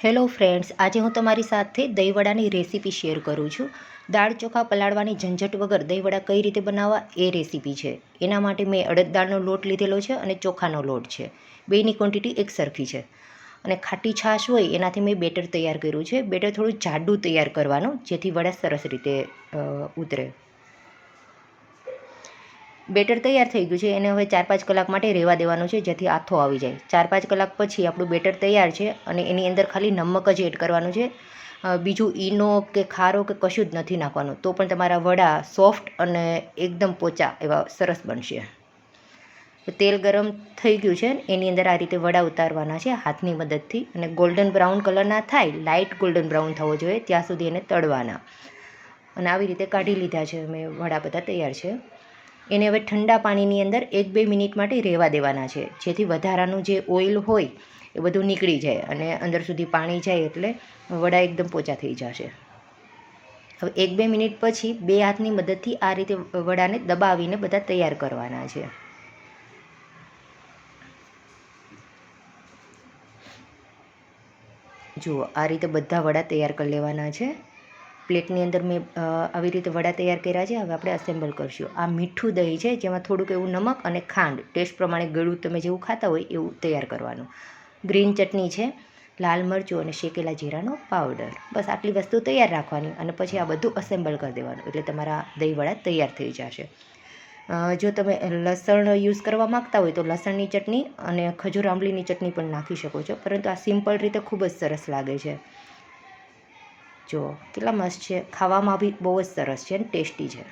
Hello friends, આજે હું તમારી સાથે દહીંવડાની રેસીપી શેર કરું છું. દાળ ચોખા પલાળવાની ઝંઝટ વગર દહીંવડા કઈ રીતે બનાવવા એ રેસીપી છે. એના માટે મેં અડદ દાળનો લોટ લીધેલો છે અને ચોખાનો લોટ છે. બેની ક્વોન્ટિટી એક સરખી છે. અને ખાટી છાશ હોય એનાથી મેં બેટર તૈયાર કર્યું છે. બેટર થોડું જાડું તૈયાર કરવાનું, જેથી વડા સરસ રીતે ઉતરે. બેટર તૈયાર થઈ ગયું છે. એને હવે 4-5 કલાક માટે રહેવા દેવાનું છે, જેથી આથો આવી જાય. 4-5 કલાક પછી આપણું બેટર તૈયાર છે અને એની અંદર ખાલી નમક જ એડ કરવાનું છે. બીજું ઈનો કે ખારો કે કશું જ નથી નાખવાનું, તો પણ તમારા વડા સોફ્ટ અને એકદમ પોચા એવા સરસ બનશે. તેલ ગરમ થઈ ગયું છે. એની અંદર આ રીતે વડા ઉતારવાના છે હાથની મદદથી, અને ગોલ્ડન બ્રાઉન કલરના થાય, લાઇટ ગોલ્ડન બ્રાઉન થવો જોઈએ ત્યાં સુધી એને તળવાના. અને આવી રીતે કાઢી લીધા છે મેં. વડા બધા તૈયાર છે. એને હવે ઠંડા પાણીની અંદર 1-2 મિનિટ માટે રહેવા દેવાના છે, જેથી વધારાનું જે ઓઇલ હોય એ બધું નીકળી જાય અને અંદર સુધી પાણી જાય, એટલે વડા એકદમ પોચા થઈ જશે. હવે 1-2 મિનિટ પછી 2 હાથની મદદથી આ રીતે વડાને દબાવીને બધા તૈયાર કરવાના છે. જુઓ, આ રીતે બધા વડા તૈયાર કરી લેવાના છે. પ્લેટની અંદર મેં આવી રીતે વડા તૈયાર કર્યા છે. હવે આપણે અસેમ્બલ કરીશું. આ મીઠું દહીં છે, જેમાં થોડુંક એવું નમક અને ખાંડ ટેસ્ટ પ્રમાણે ગળ્યું તમે જેવું ખાતા હોય એવું તૈયાર કરવાનું. ગ્રીન ચટણી છે, લાલ મરચું અને શેકેલા જીરાનો પાવડર. બસ આટલી વસ્તુ તૈયાર રાખવાની અને પછી આ બધું અસેમ્બલ કરી દેવાનું, એટલે તમારા દહીં વડા તૈયાર થઈ જશે. જો તમે લસણ યુઝ કરવા માગતા હોય તો લસણની ચટણી અને ખજૂર આંબલીની ચટણી પણ નાખી શકો છો, પરંતુ આ સિમ્પલ રીતે ખૂબ જ સરસ લાગે છે. જો કેટલા મસ્ત છે, ખાવામાં બી બહુ જ સરસ છે અને ટેસ્ટી છે.